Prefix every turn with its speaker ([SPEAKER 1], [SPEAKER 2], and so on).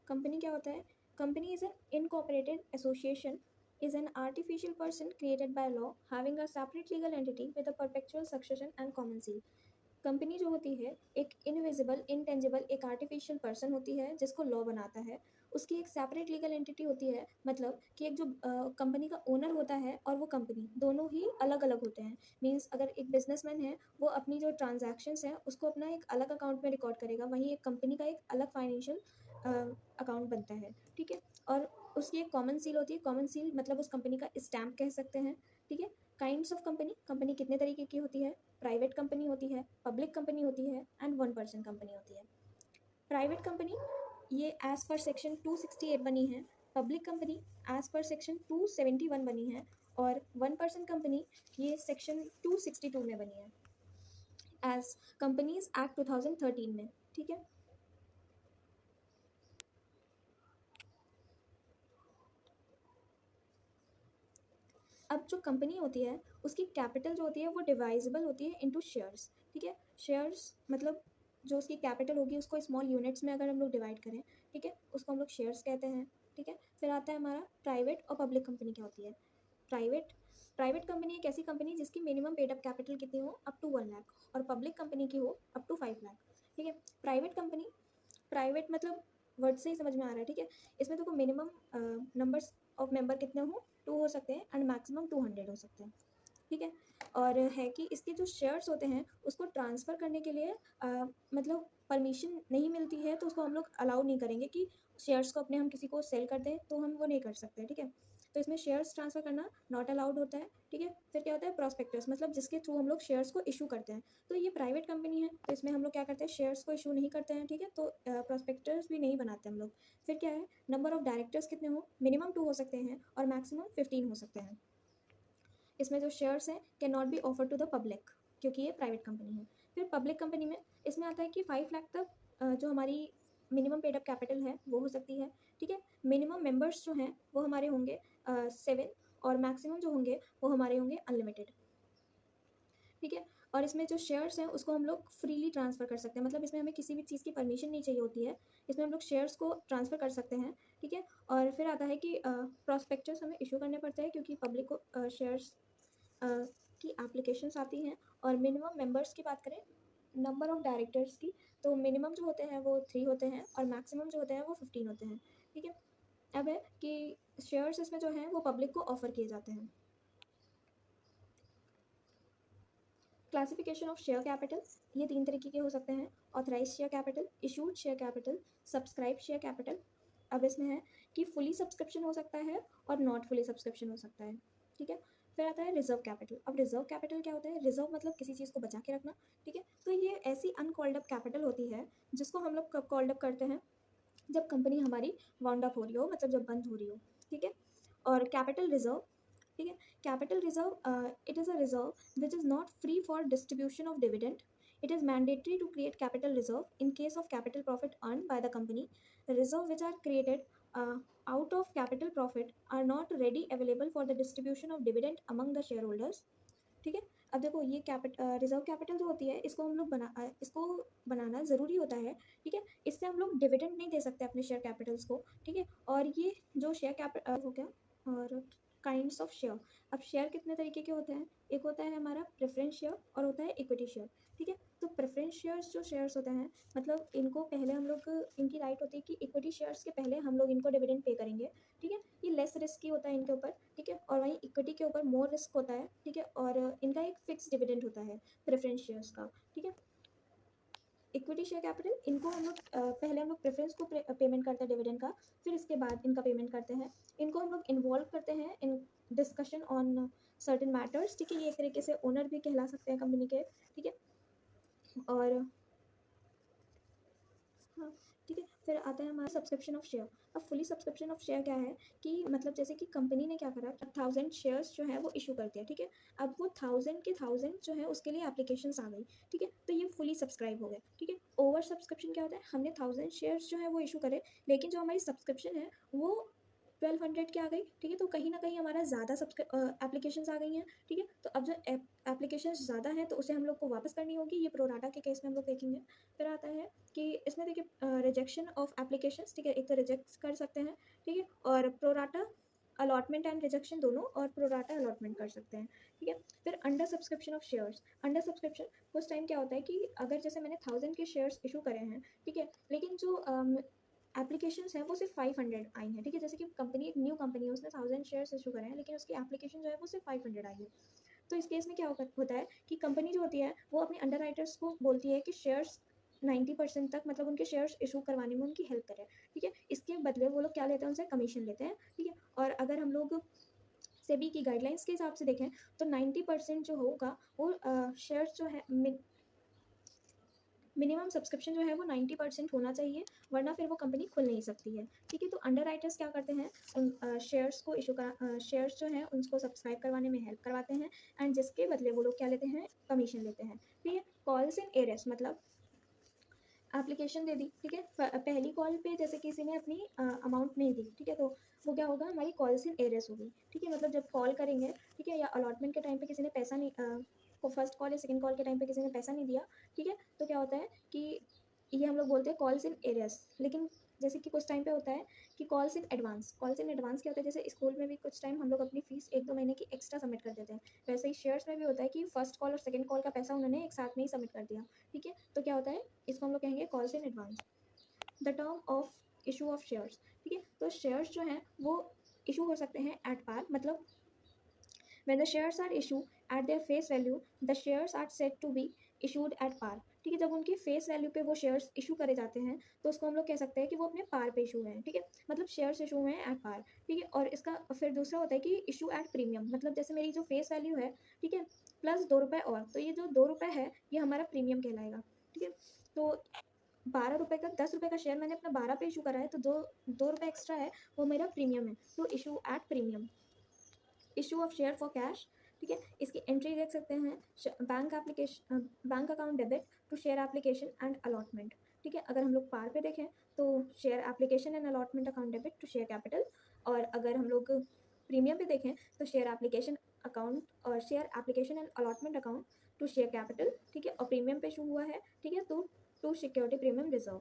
[SPEAKER 1] Company क्या होता है? Company is an incorporated association is an artificial person created by law having a separate legal entity with a perpetual succession and common seal. Company जो होती है एक invisible intangible एक artificial person होती है जिसको लॉ बनाता है। उसकी एक सेपरेट लीगल एंटिटी होती है, मतलब कि एक जो कंपनी का ओनर होता है और वो कंपनी दोनों ही अलग अलग होते हैं। मींस अगर एक बिजनेसमैन है वो अपनी जो ट्रांजैक्शंस हैं उसको अपना एक अलग अकाउंट में रिकॉर्ड करेगा, वहीं एक कंपनी का एक अलग फाइनेंशियल अकाउंट बनता है। ठीक है। और उसकी एक कॉमन सील होती है। कॉमन सील मतलब उस कंपनी का स्टैम्प कह सकते हैं। ठीक है। काइंड्स ऑफ कंपनी, कंपनी कितने तरीके की होती है? प्राइवेट कंपनी होती है, पब्लिक कंपनी होती है एंड 1% कंपनी होती है। प्राइवेट कंपनी ये एज पर सेक्शन 268 बनी है। Public company as per section 271 बनी है। और 1% कंपनी ये सेक्शन 262 में बनी है एज कंपनीज एक्ट 2013 में। ठीक है। अब जो कंपनी होती है उसकी कैपिटल जो होती है वो डिवाइजेबल होती है इनटू शेयर्स। ठीक है। शेयर्स मतलब जो उसकी कैपिटल होगी उसको स्मॉल यूनिट्स में अगर हम लोग डिवाइड करें, ठीक है, उसको हम लोग शेयर्स कहते हैं। ठीक है। फिर आता है हमारा प्राइवेट और पब्लिक कंपनी क्या होती है। प्राइवेट प्राइवेट कंपनी एक ऐसी कंपनी जिसकी मिनिमम पेड अप कैपिटल कितनी हो, अप टू 1 लाख, और पब्लिक कंपनी की हो अप टू 5 लाख। ठीक है। प्राइवेट कंपनी, प्राइवेट मतलब वर्ड से ही समझ में आ रहा है। ठीक है। इसमें देखो मिनिमम नंबर्स ऑफ मेंबर कितने हो, 2 हो सकते हैं एंड मैक्सिमम 200 हो सकते हैं। ठीक है। और है कि इसके जो शेयर्स होते हैं उसको ट्रांसफ़र करने के लिए मतलब परमिशन नहीं मिलती है, तो उसको हम लोग अलाउ नहीं करेंगे कि शेयर्स को अपने हम किसी को सेल कर दें, तो हम वो नहीं कर सकते। ठीक है। तो इसमें शेयर्स ट्रांसफ़र करना नॉट अलाउड होता है। ठीक है। फिर क्या होता है प्रोस्पेक्टस, मतलब जिसके थ्रू हम लोग शेयर्स को इशू करते हैं। तो ये प्राइवेट कंपनी है तो इसमें हम लोग क्या करते हैं, शेयर्स को इशू नहीं करते हैं। ठीक है। तो प्रोस्पेक्टस भी नहीं बनाते हम लोग। फिर क्या है, नंबर ऑफ डायरेक्टर्स कितने हो, मिनिमम 2 हो सकते हैं और मैक्सिमम 15 हो सकते हैं। इसमें जो शेयर्स हैं can not be offer to the public, क्योंकि ये प्राइवेट कंपनी है। फिर पब्लिक कंपनी में इसमें आता है कि 5 लाख तक जो हमारी मिनिमम पेड अप कैपिटल है वो हो सकती है। ठीक है। मिनिमम मेंबर्स जो हैं वो हमारे होंगे 7, और मैक्सिमम जो होंगे वो हमारे होंगे अनलिमिटेड। ठीक है। और इसमें जो शेयर्स हैं उसको हम लोग फ्रीली ट्रांसफ़र कर सकते हैं, मतलब इसमें हमें किसी भी चीज़ की परमिशन नहीं चाहिए होती है। इसमें हम लोग शेयर्स को ट्रांसफ़र कर सकते हैं। ठीक है। और फिर आता है कि प्रॉस्पेक्टस हमें इशू करने पड़ते हैं क्योंकि पब्लिक को शेयर्स की एप्लीकेशंस आती हैं। और मिनिमम मेंबर्स की बात करें, नंबर ऑफ डायरेक्टर्स की, तो मिनिमम जो होते हैं वो 3 होते हैं और मैक्सिमम जो होते हैं वो 15 होते हैं। ठीक है। अब है कि शेयर्स इसमें जो हैं वो पब्लिक को ऑफ़र किए जाते हैं। क्लासिफिकेशन ऑफ शेयर कैपिटल, ये 3 तरीके के हो सकते हैं। Authorize share capital, issued share capital, subscribe share capital. अब इसमें है कि फुली सब्सक्रिप्शन हो सकता है और नॉट फुली सब्सक्रिप्शन हो सकता है। ठीक है। फिर आता है रिजर्व कैपिटल। अब रिजर्व कैपिटल क्या होता है, रिजर्व मतलब किसी चीज़ को बचा के रखना। ठीक है। तो ये ऐसी अनकॉल्ड अप कैपिटल होती है जिसको हम लोग कब कॉल्ड अप करते हैं, जब कंपनी हमारी वाउंड अप हो रही हो, मतलब जब बंद हो रही हो। ठीक है। और कैपिटल रिजर्व, ठीक है, capital reserve it is a reserve which is not free for distribution of dividend. It is mandatory to create capital reserve in case of capital profit earned by the company. Reserve which are created out of capital profit are not ready available for the distribution of dividend among the shareholders. ठीक है। अब देखो ये reserve capital जो होती है इसको बनाना ज़रूरी होता है। ठीक है। इससे हम लोग डिविडेंड नहीं दे सकते अपने शेयर कैपिटल्स को। ठीक है। और ये जो शेयर कैपिटल हो गया। और काइंड्स ऑफ शेयर, अब शेयर कितने तरीके के होते हैं, एक होता है हमारा प्रेफरेंस शेयर और होता है इक्विटी शेयर। ठीक है। तो प्रेफरेंस शेयर्स जो शेयर्स होते हैं, मतलब इनको पहले हम लोग, इनकी राइट होती है कि इक्विटी शेयर्स के पहले हम लोग इनको डिविडेंड पे करेंगे। ठीक है। ये लेस रिस्की होता है इनके ऊपर। ठीक है। और वहीं इक्विटी के ऊपर मोर रिस्क होता है। ठीक है। और इनका एक फिक्स डिविडेंड होता है प्रेफरेंस शेयर्स का। ठीक है। इक्विटी शेयर कैपिटल, इनको हम लोग पहले हम लोग प्रेफरेंस को पेमेंट करते हैं डिविडेंड का, फिर इसके बाद इनका पेमेंट करते हैं। इनको हम लोग इन्वॉल्व करते हैं in discussion on certain matters. ठीक है। ये एक तरीके से ओनर भी कहला सकते हैं कंपनी के। ठीक है। और हाँ, ठीक है। फिर आता है हमारा सब्सक्रिप्शन ऑफ शेयर। अब फुली सब्सक्रिप्शन ऑफ शेयर क्या है कि मतलब जैसे कि कंपनी ने क्या करा, 1000 शेयर्स जो है वो इशू कर दिया। ठीक है। अब वो 1000 के 1000 जो है उसके लिए एप्लीकेशंस आ गई। ठीक है। तो ये फुली सब्सक्राइब हो गए। ठीक है। ओवर सब्सक्रिप्शन क्या होता है, हमने 1000 शेयर्स जो है वो इशू करे, लेकिन जो हमारी सब्सक्रिप्शन है वो 1200 की आ गई, ठीक है। तो कहीं ना कहीं हमारा ज़्यादा एप्लीकेशंस आ गई हैं, ठीक है। तो अब जो एप्लीकेशंस ज़्यादा हैं तो उसे हम लोग को वापस करनी होगी, ये प्रोराटा के केस में हम लोग देखेंगे। फिर आता है कि इसमें देखिए रिजेक्शन ऑफ एप्लीकेशंस, ठीक है। एक तो रिजेक्ट कर सकते हैं, ठीक है, और प्रोराटा अलॉटमेंट एंड रिजेक्शन दोनों, और प्रोराटा अलॉटमेंट कर सकते हैं, ठीक है। फिर under subscription of shares. Under subscription उस टाइम क्या होता है कि अगर जैसे मैंने 1000 के शेयर्स इशू करे हैं, ठीक है, लेकिन जो एप्लीकेशंस हैं वो सिर्फ 500 आई हैं, ठीक है। जैसे कि कंपनी एक न्यू कंपनी है, उसने 1000 शेयर्स इशू करे हैं, लेकिन उसकी एप्लीकेशन जो है वो सिर्फ 500 आई है। तो इस केस में क्या होता है कि कंपनी जो होती है वो अपने अंडर राइटर्स को बोलती है कि शेयर्स 90% तक, मतलब उनके शेयर्स इशू करवाने में उनकी हेल्प करें, ठीक है। इसके बदले वो लोग क्या लेते हैं, उनसे कमीशन लेते हैं, ठीक है। और अगर हम लोग सेबी की गाइडलाइंस के हिसाब से देखें तो 90% जो होगा वो शेयर्स जो है मिनिमम सब्सक्रिप्शन जो है वो 90% होना चाहिए, वरना फिर वो कंपनी खुल नहीं सकती है, ठीक है। तो अंडर राइटर्स क्या करते हैं, उन शेयर्स को इशू करा शेयर्स जो हैं उनको सब्सक्राइब करवाने में हेल्प करवाते हैं, एंड जिसके बदले वो लोग क्या लेते हैं, कमीशन लेते हैं, ठीक है। कॉल्स इन एरेस, मतलब एप्लीकेशन दे दी, ठीक है। पहली कॉल पे जैसे किसी ने अपनी अमाउंट नहीं दी, ठीक है, तो वो क्या होगा, हमारी कॉल्स इन एरेस होगी, ठीक है। मतलब जब कॉल करेंगे, ठीक है, या अलॉटमेंट के टाइम पे किसी ने पैसा नहीं को फर्स्ट कॉल या सेकंड कॉल के टाइम पे किसी ने पैसा नहीं दिया, ठीक है, तो क्या होता है कि ये हम लोग बोलते हैं कॉल्स इन एरियस। लेकिन जैसे कि कुछ टाइम पे होता है कि calls in advance. Calls in advance क्या होता है, जैसे स्कूल में भी कुछ टाइम हम लोग अपनी फीस 1-2 महीने की एक्स्ट्रा सबमिट कर देते हैं, वैसे ही शेयर्स में भी होता है कि फर्स्ट कॉल और सेकंड कॉल का पैसा उन्होंने एक साथ में ही सबमिट कर दिया, ठीक है। तो क्या होता है, इसको हम लोग कहेंगे calls in advance. The term of issue of shares, ठीक है। तो शेयर्स जो हैं वो इशू हो सकते हैं एट पार, मतलब when the shares are issued at their face value, the shares are said to be issued at par, ठीक है। जब उनकी फेस वैल्यू पे वो शेयर्स इशू करे जाते हैं तो उसको हम लोग कह सकते हैं कि वो अपने पार पे इशू हुए हैं, ठीक है। मतलब शेयर्स इशू हुए हैं एट पार, ठीक है। और इसका फिर दूसरा होता है कि इशू एट प्रीमियम, मतलब जैसे मेरी जो फेस वैल्यू है, ठीक है, प्लस 2 रुपये, और तो ये जो 2 रुपये है ये हमारा प्रीमियम कहलाएगा, ठीक है। तो 12 रुपये का, 10 रुपये का शेयर मैंने अपना 12 पे इशू करा है, तो 2 रुपये एक्स्ट्रा है वो मेरा प्रीमियम है, तो issue at premium. Issue of share for cash, ठीक है। इसकी एंट्री देख सकते हैं, bank account debit to share application and allotment, ठीक है। अगर हम लोग पार पे देखें तो share application and allotment account debit to share capital, और अगर हम लोग प्रीमियम पे देखें तो शेयर एप्लीकेशन अकाउंट और share application and allotment account to share capital, ठीक है। और प्रीमियम पे इशू हुआ है, ठीक है, तो टू सिक्योरिटी प्रीमियम रिजर्व।